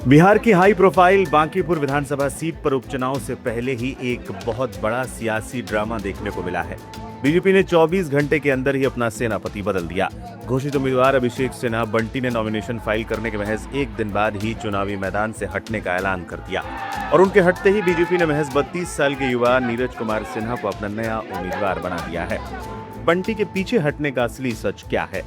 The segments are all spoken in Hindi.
बिहार की हाई प्रोफाइल बांकीपुर विधानसभा सीट पर उपचुनाव से पहले ही एक बहुत बड़ा सियासी ड्रामा देखने को मिला है। बीजेपी ने 24 घंटे के अंदर ही अपना सेनापति बदल दिया। घोषित उम्मीदवार अभिषेक सिन्हा बंटी ने नॉमिनेशन फाइल करने के महज एक दिन बाद ही चुनावी मैदान से हटने का ऐलान कर दिया और उनके हटते ही बीजेपी ने महज 32 साल के युवा नीरज कुमार सिन्हा को अपना नया उम्मीदवार बना दिया है। बंटी के पीछे हटने का असली सच क्या है?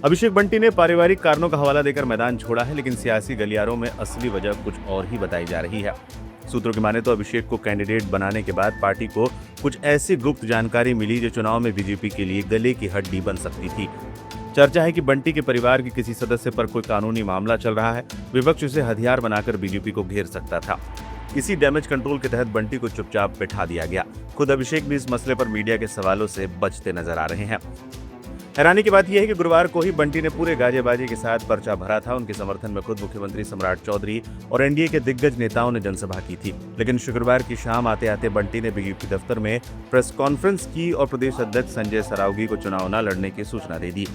अभिषेक बंटी ने पारिवारिक कारणों का हवाला देकर मैदान छोड़ा है, लेकिन सियासी गलियारों में असली वजह कुछ और ही बताई जा रही है। सूत्रों की माने तो अभिषेक को कैंडिडेट बनाने के बाद पार्टी को कुछ ऐसी गुप्त जानकारी मिली जो चुनाव में बीजेपी के लिए गले की हड्डी बन सकती थी। चर्चा है कि बंटी के परिवार के किसी सदस्य पर कोई कानूनी मामला चल रहा है। विपक्ष उसे हथियार बनाकर बीजेपी को घेर सकता था। इसी डैमेज कंट्रोल के तहत बंटी को चुपचाप बैठा दिया गया। खुद अभिषेक भी इस मसले पर मीडिया के सवालों से बचते नजर आ रहे हैं। हैरानी की बात यह है कि गुरुवार को ही बंटी ने पूरे गाजेबाजी के साथ पर्चा भरा था। उनके समर्थन में खुद मुख्यमंत्री सम्राट चौधरी और एनडीए के दिग्गज नेताओं ने जनसभा की थी, लेकिन शुक्रवार की शाम आते आते बंटी ने बीजेपी दफ्तर में प्रेस कॉन्फ्रेंस की और प्रदेश अध्यक्ष संजय सरावगी को चुनाव न लड़ने की सूचना दे दी।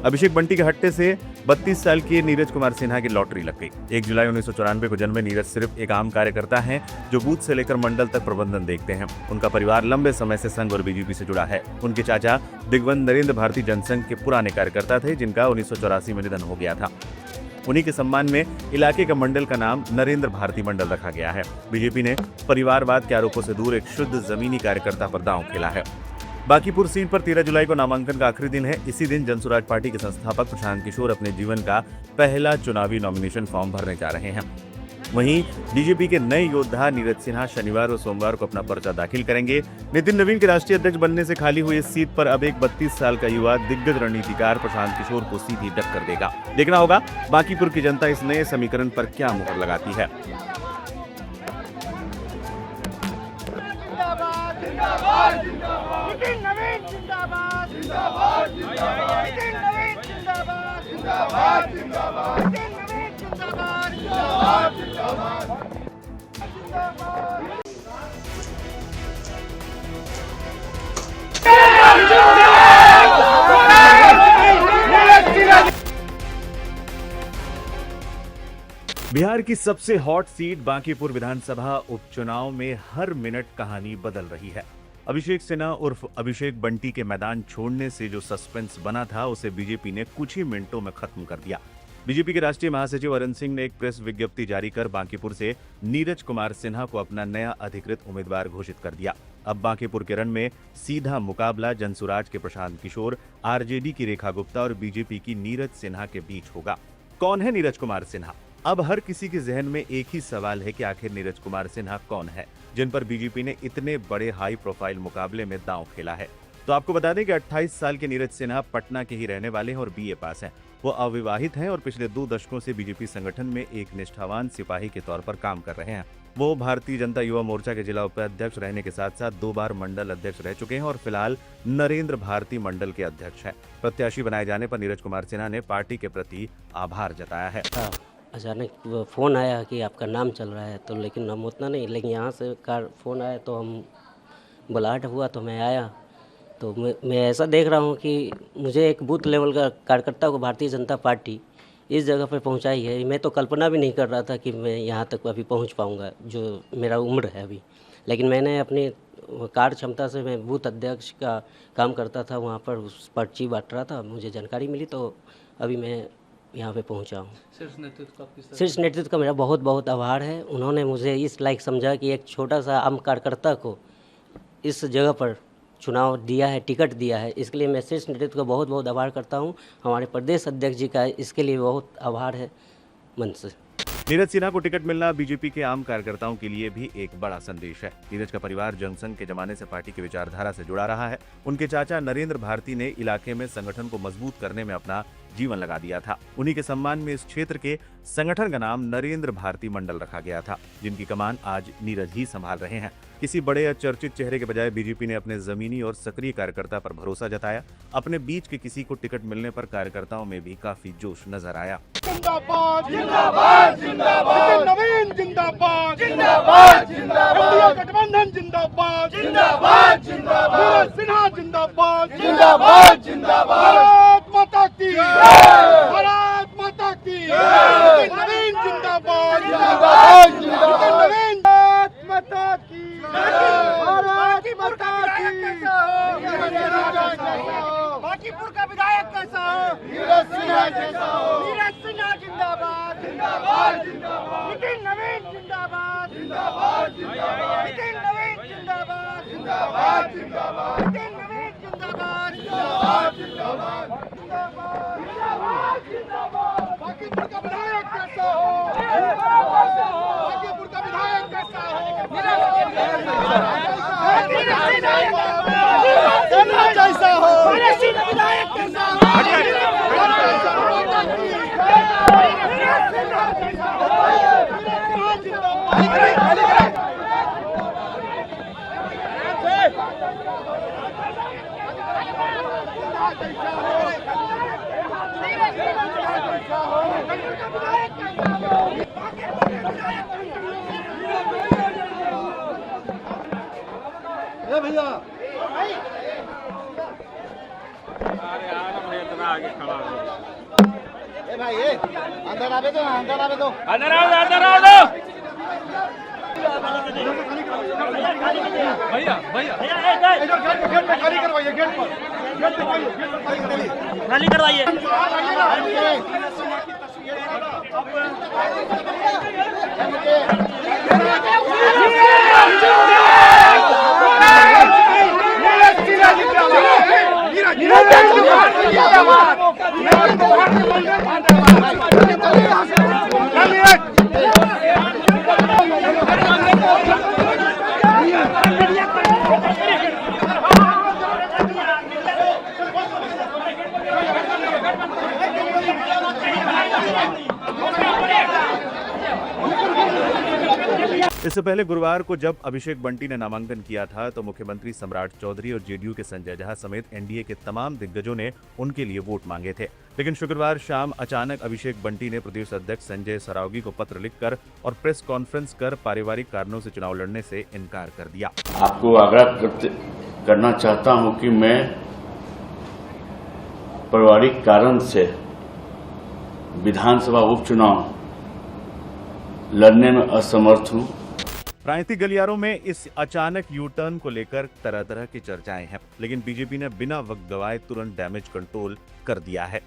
अभिषेक बंटी के हटने से 32 साल के नीरज कुमार सिन्हा की लॉटरी लग गई। 1 जुलाई 1994 को जन्मे नीरज सिर्फ एक आम कार्यकर्ता हैं जो बूथ से लेकर मंडल तक प्रबंधन देखते हैं। उनका परिवार लंबे समय से संघ और बीजेपी से जुड़ा है। उनके चाचा दिग्वंत नरेंद्र भारती जनसंघ के पुराने कार्यकर्ता थे, जिनका 1984 में निधन हो गया था। उन्हीं के सम्मान में इलाके का मंडल का नाम नरेंद्र भारती मंडल रखा गया है। बीजेपी ने परिवारवाद के आरोपों से दूर एक शुद्ध जमीनी कार्यकर्ता पर दांव खेला है। बांकीपुर सीट पर 13 जुलाई को नामांकन का आखिरी दिन है। इसी दिन जनसुराज पार्टी के संस्थापक प्रशांत किशोर अपने जीवन का पहला चुनावी नॉमिनेशन फॉर्म भरने जा रहे हैं। वहीं बीजेपी के नए योद्धा नीरज सिन्हा शनिवार और सोमवार को अपना पर्चा दाखिल करेंगे। नितिन नवीन के राष्ट्रीय अध्यक्ष बनने से खाली हुई इस सीट पर अब एक 32 साल का युवा दिग्गज रणनीतिकार प्रशांत किशोर को सीधी टक्कर देगा। देखना होगा बांकीपुर की जनता इस नए समीकरण पर क्या मुहर लगाती है। नितिन नवीन जिंदाबाद जिंदाबाद जिंदाबाद नितिन नवीन जिंदाबाद जिंदाबाद जिंदाबाद नितिन नवीन जिंदाबाद जिंदाबाद जिंदाबाद बिहार की सबसे हॉट सीट बांकीपुर विधानसभा उपचुनाव में हर मिनट कहानी बदल रही है। अभिषेक सिन्हा उर्फ अभिषेक बंटी के मैदान छोड़ने से जो सस्पेंस बना था उसे बीजेपी ने कुछ ही मिनटों में खत्म कर दिया। बीजेपी के राष्ट्रीय महासचिव अरुण सिंह ने एक प्रेस विज्ञप्ति जारी कर बांकीपुर से नीरज कुमार सिन्हा को अपना नया अधिकृत उम्मीदवार घोषित कर दिया। अब बांकीपुर के रण में सीधा मुकाबला जनसुराज के प्रशांत किशोर, आरजेडी की रेखा गुप्ता और बीजेपी की नीरज सिन्हा के बीच होगा। कौन है नीरज कुमार सिन्हा? अब हर किसी के जहन में एक ही सवाल है कि आखिर नीरज कुमार सिन्हा कौन है, जिन पर बीजेपी ने इतने बड़े हाई प्रोफाइल मुकाबले में दांव खेला है। तो आपको बता दें कि 28 साल के नीरज सिन्हा पटना के ही रहने वाले हैं और बीए पास हैं। वो अविवाहित हैं और पिछले 2 दशकों से बीजेपी संगठन में एक निष्ठावान सिपाही के तौर पर काम कर रहे हैं। वो भारतीय जनता युवा मोर्चा के जिला उपाध्यक्ष रहने के साथ साथ 2 बार मंडल अध्यक्ष रह चुके हैं और फिलहाल नरेंद्र भारती मंडल के अध्यक्ष हैं। प्रत्याशी बनाए जाने पर नीरज कुमार सिन्हा ने पार्टी के प्रति आभार जताया है। अचानक फ़ोन आया कि आपका नाम चल रहा है, तो लेकिन हम उतना नहीं, लेकिन यहाँ से फ़ोन आया तो हम बुलाहट हुआ तो मैं आया। तो मैं ऐसा देख रहा हूँ कि मुझे एक बूथ लेवल का कार्यकर्ता को भारतीय जनता पार्टी इस जगह पर पहुँचाई है। मैं तो कल्पना भी नहीं कर रहा था कि मैं यहाँ तक अभी पहुँच पाऊँगा, जो मेरा उम्र है अभी। लेकिन मैंने अपनी कार्य क्षमता से, मैं बूथ अध्यक्ष का काम करता था, वहाँ पर उस पर्ची बांट रहा था, मुझे जानकारी मिली तो अभी मैं यहाँ पे पहुँचा हूँ। शीर्ष नेतृत्व का मेरा बहुत बहुत आभार है। उन्होंने मुझे इस लायक समझा कि एक छोटा सा आम कार्यकर्ता को इस जगह पर चुनाव दिया है, टिकट दिया है। इसके लिए मैं शीर्ष नेतृत्व का बहुत बहुत आभार करता हूँ। हमारे प्रदेश अध्यक्ष जी का इसके लिए बहुत आभार है मन से। नीरज सिन्हा को टिकट मिलना बीजेपी के आम कार्यकर्ताओं के लिए भी एक बड़ा संदेश है। नीरज का परिवार जनसंघ के जमाने से पार्टी की विचारधारा से जुड़ा रहा है। उनके चाचा नरेंद्र भारती ने इलाके में संगठन को मजबूत करने में अपना जीवन लगा दिया था। उन्हीं के सम्मान में इस क्षेत्र के संगठन का नाम नरेंद्र भारती मंडल रखा गया था, जिनकी कमान आज नीरज ही संभाल रहे हैं। किसी बड़े या चर्चित चेहरे के बजाय बीजेपी ने अपने जमीनी और सक्रिय कार्यकर्ता पर भरोसा जताया। अपने बीच के किसी को टिकट मिलने पर कार्यकर्ताओं में भी काफी जोश नजर आया। जिंदाबाद जिंदाबाद जिंदाबाद नवीन जिंदाबाद जिंदाबाद जिंदाबाद गठबंधन जिंदाबाद जिंदाबाद जिंदाबाद सिन्हा जिंदाबाद जिंदाबाद जिंदाबाद भारत माता की भारत माता की नवीन जिंदाबाद नीरज सिन्हा जिंदाबाद जिंदाबाद जिंदाबाद नितिन नवीन जिंदाबाद जिंदाबाद जिंदाबाद नितिन नवीन जिंदाबाद जिंदाबाद जिंदाबाद नितिन नवीन जिंदाबाद जिंदाबाद जिंदाबाद जिंदाबाद जिंदाबाद बांकीपुर का विधायक कैसा हो बांकीपुर का विधायक कैसा हो नीरज सिन्हा जैसा हो नीरज सिन्हा विधायक कैसा हो भैया भाई अंदर आवे दो अंदर आवे दो अंदर आओ भैया गेट पे खाली करवाइए गेट पर खाली करवाइए इससे पहले गुरुवार को जब अभिषेक बंटी ने नामांकन किया था तो मुख्यमंत्री सम्राट चौधरी और जेडीयू के संजय झा समेत एनडीए के तमाम दिग्गजों ने उनके लिए वोट मांगे थे। लेकिन शुक्रवार शाम अचानक अभिषेक बंटी ने प्रदेश अध्यक्ष संजय सरावगी को पत्र लिखकर और प्रेस कॉन्फ्रेंस कर पारिवारिक कारणों से चुनाव लड़ने से इनकार कर दिया। आपको आग्रह करना चाहता हूं कि मैं पारिवारिक कारण से विधानसभा उपचुनाव लड़ने में असमर्थ हूं। राजनीतिक गलियारों में इस अचानक यू टर्न को लेकर तरह तरह की चर्चाएं हैं, लेकिन बीजेपी ने बिना वक्त गवाए तुरंत डैमेज कंट्रोल कर दिया है।